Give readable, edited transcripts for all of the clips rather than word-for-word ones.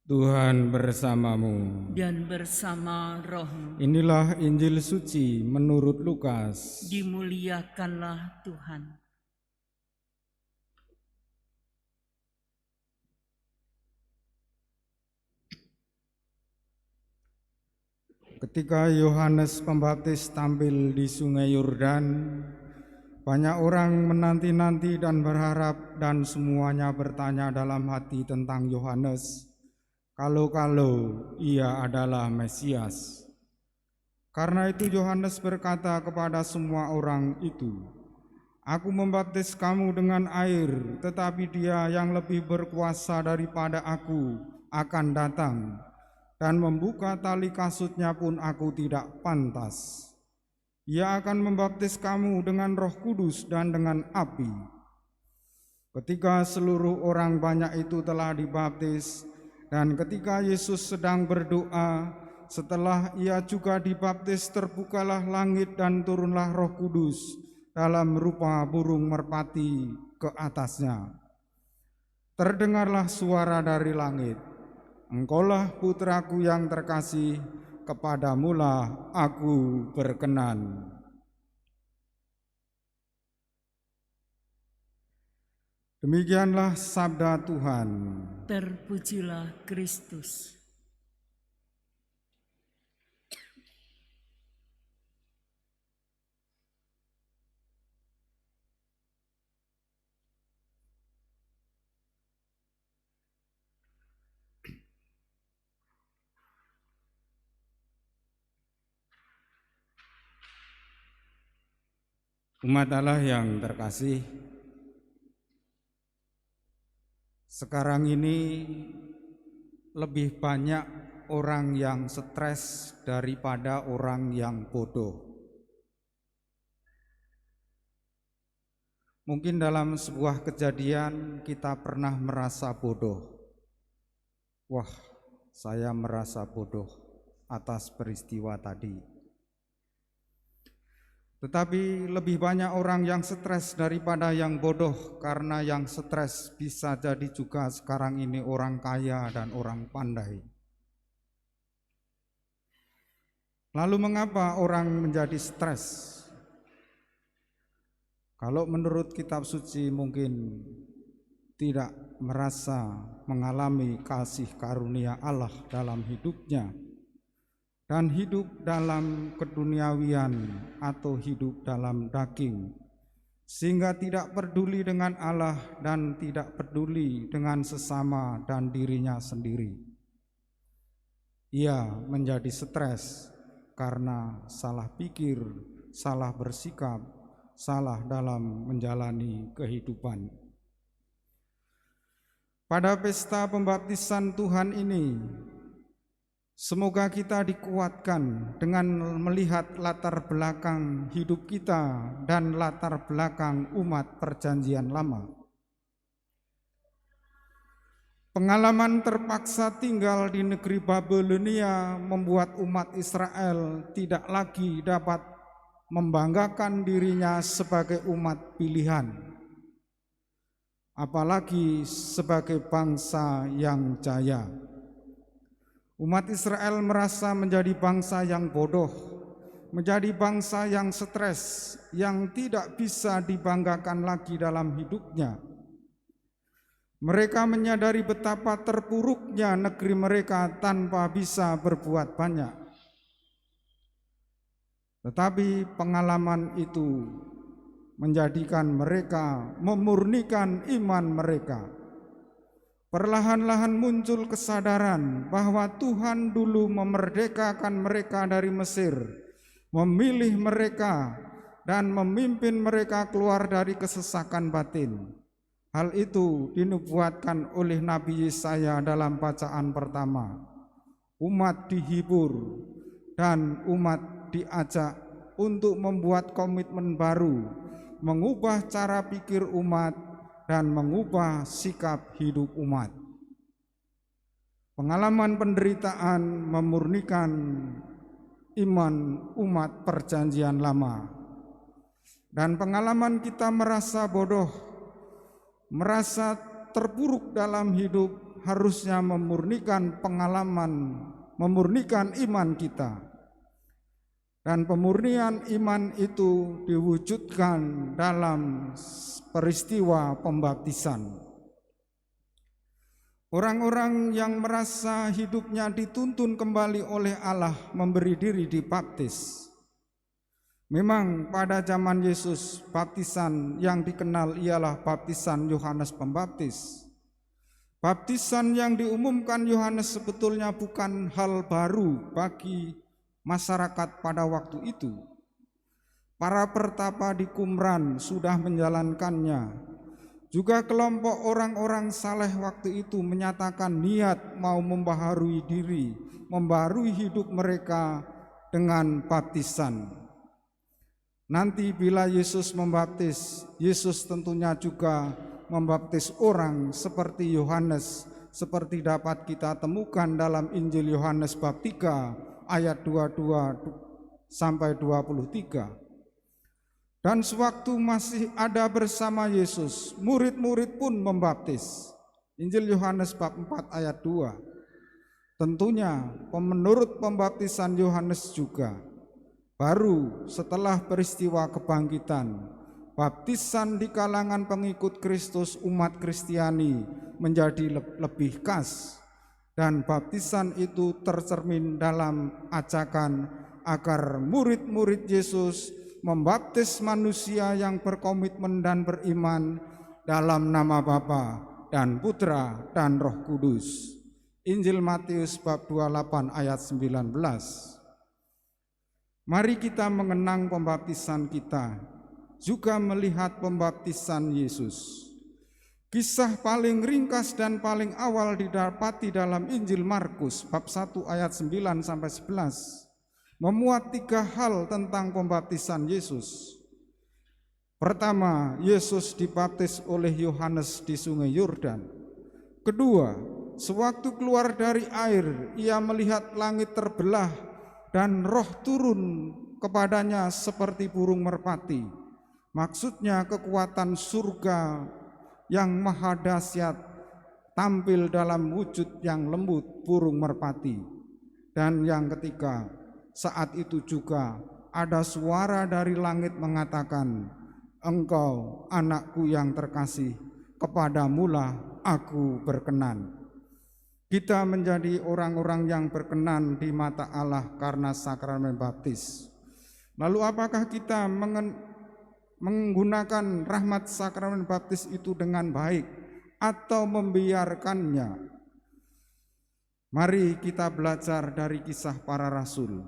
Tuhan bersamamu. Dan bersama rohmu. Inilah Injil suci menurut Lukas. Dimuliakanlah Tuhan. Ketika Yohanes Pembaptis tampil di Sungai Yordan, banyak orang menanti-nanti dan berharap, dan semuanya bertanya dalam hati tentang Yohanes, kalau ia adalah Mesias. Karena itu Yohanes berkata kepada semua orang itu, "Aku membaptis kamu dengan air, tetapi Dia yang lebih berkuasa daripada aku akan datang, dan membuka tali kasutnya pun aku tidak pantas. Ia akan membaptis kamu dengan Roh Kudus dan dengan api." Ketika seluruh orang banyak itu telah dibaptis, dan ketika Yesus sedang berdoa, setelah ia juga dibaptis, terbukalah langit dan turunlah Roh Kudus dalam rupa burung merpati ke atasnya. Terdengarlah suara dari langit, "Engkaulah putraku yang terkasih, kepadamulah aku berkenan." Demikianlah sabda Tuhan. Terpujilah Kristus. Umat Allah yang terkasih, sekarang ini lebih banyak orang yang stres daripada orang yang bodoh. Mungkin dalam sebuah kejadian kita pernah merasa bodoh. Wah, saya merasa bodoh atas peristiwa tadi. Tetapi lebih banyak orang yang stres daripada yang bodoh, karena yang stres bisa jadi juga sekarang ini orang kaya dan orang pandai. Lalu mengapa orang menjadi stres? Kalau menurut kitab suci mungkin tidak merasa mengalami kasih karunia Allah dalam hidupnya, dan hidup dalam keduniawian atau hidup dalam daging, sehingga tidak peduli dengan Allah dan tidak peduli dengan sesama dan dirinya sendiri. Ia menjadi stres karena salah pikir, salah bersikap, salah dalam menjalani kehidupan. Pada pesta pembaptisan Tuhan ini, semoga kita dikuatkan dengan melihat latar belakang hidup kita dan latar belakang umat perjanjian lama. Pengalaman terpaksa tinggal di negeri Babilonia membuat umat Israel tidak lagi dapat membanggakan dirinya sebagai umat pilihan, apalagi sebagai bangsa yang jaya. Umat Israel merasa menjadi bangsa yang bodoh, menjadi bangsa yang stres, yang tidak bisa dibanggakan lagi dalam hidupnya. Mereka menyadari betapa terpuruknya negeri mereka tanpa bisa berbuat banyak. Tetapi pengalaman itu menjadikan mereka memurnikan iman mereka. Perlahan-lahan muncul kesadaran bahwa Tuhan dulu memerdekakan mereka dari Mesir, memilih mereka dan memimpin mereka keluar dari kesesakan batin. Hal itu dinubuatkan oleh Nabi Yesaya dalam bacaan pertama. Umat dihibur dan umat diajak untuk membuat komitmen baru, mengubah cara pikir umat dan mengubah sikap hidup umat. Pengalaman penderitaan memurnikan iman umat perjanjian lama, dan pengalaman kita merasa bodoh, merasa terpuruk dalam hidup harusnya memurnikan memurnikan iman kita. Dan pemurnian iman itu diwujudkan dalam peristiwa pembaptisan. Orang-orang yang merasa hidupnya dituntun kembali oleh Allah memberi diri dibaptis. Memang pada zaman Yesus, baptisan yang dikenal ialah baptisan Yohanes Pembaptis. Baptisan yang diumumkan Yohanes sebetulnya bukan hal baru bagi masyarakat pada waktu itu. Para pertapa di Qumran sudah menjalankannya. Juga kelompok orang-orang saleh waktu itu menyatakan niat mau membaharui diri, membaharui hidup mereka dengan baptisan. Nanti bila Yesus membaptis, Yesus tentunya juga membaptis orang seperti Yohanes, seperti dapat kita temukan dalam Injil Yohanes bab 3 ayat 22 sampai 23. Dan sewaktu masih ada bersama Yesus, murid-murid pun membaptis. Injil Yohanes bab 4 ayat 2. Tentunya menurut pembaptisan Yohanes juga, baru setelah peristiwa kebangkitan, baptisan di kalangan pengikut Kristus umat Kristiani menjadi lebih khas. Dan baptisan itu tercermin dalam ajakan agar murid-murid Yesus membaptis manusia yang berkomitmen dan beriman dalam nama Bapa dan Putra dan Roh Kudus. Injil Matius bab 28 ayat 19. Mari kita mengenang pembaptisan kita, juga melihat pembaptisan Yesus. Kisah paling ringkas dan paling awal didapati dalam Injil Markus bab 1 ayat 9 sampai 11. Memuat 3 hal tentang pembaptisan Yesus. Pertama, Yesus dibaptis oleh Yohanes di Sungai Yordan. Kedua, sewaktu keluar dari air, ia melihat langit terbelah dan Roh turun kepadanya seperti burung merpati. Maksudnya kekuatan surga yang maha dahsyat tampil dalam wujud yang lembut burung merpati. Dan yang ketiga, saat itu juga ada suara dari langit mengatakan, "Engkau anakku yang terkasih, kepadamulah aku berkenan." Kita menjadi orang-orang yang berkenan di mata Allah karena sakramen baptis. Lalu apakah kita menggunakan rahmat sakramen baptis itu dengan baik atau membiarkannya? Mari kita belajar dari kisah para rasul.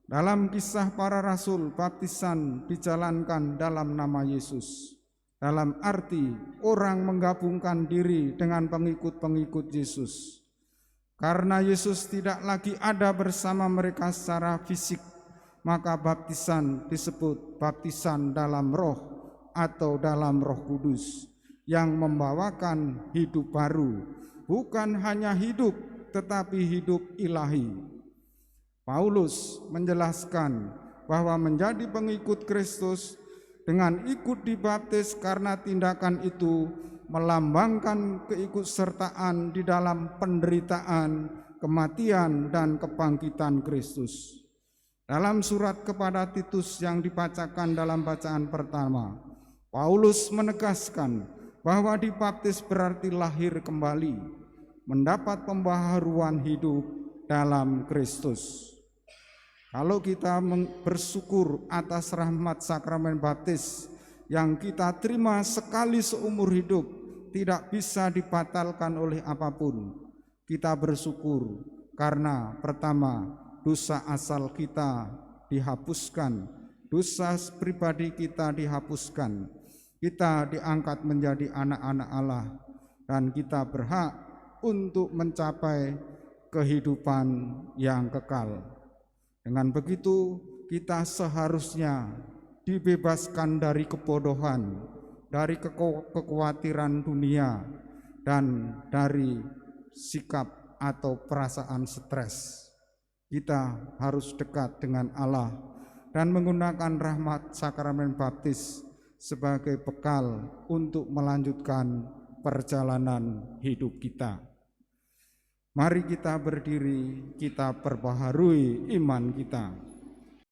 Dalam kisah para rasul, baptisan dijalankan dalam nama Yesus. Dalam arti orang menggabungkan diri dengan pengikut-pengikut Yesus. Karena Yesus tidak lagi ada bersama mereka secara fisik, maka baptisan disebut baptisan dalam roh atau dalam Roh Kudus yang membawakan hidup baru, bukan hanya hidup tetapi hidup ilahi. Paulus menjelaskan bahwa menjadi pengikut Kristus dengan ikut dibaptis karena tindakan itu melambangkan keikutsertaan di dalam penderitaan, kematian, dan kebangkitan Kristus. Dalam surat kepada Titus yang dibacakan dalam bacaan pertama, Paulus menegaskan bahwa dibaptis berarti lahir kembali, mendapat pembaharuan hidup dalam Kristus. Kalau kita bersyukur atas rahmat sakramen baptis yang kita terima sekali seumur hidup, tidak bisa dibatalkan oleh apapun. Kita bersyukur karena pertama, dosa asal kita dihapuskan, dosa pribadi kita dihapuskan, kita diangkat menjadi anak-anak Allah, dan kita berhak untuk mencapai kehidupan yang kekal. Dengan begitu, kita seharusnya dibebaskan dari kebodohan, dari kekhawatiran dunia, dan dari sikap atau perasaan stres. Kita harus dekat dengan Allah dan menggunakan rahmat sakramen baptis sebagai bekal untuk melanjutkan perjalanan hidup kita. Mari kita berdiri, kita perbaharui iman kita.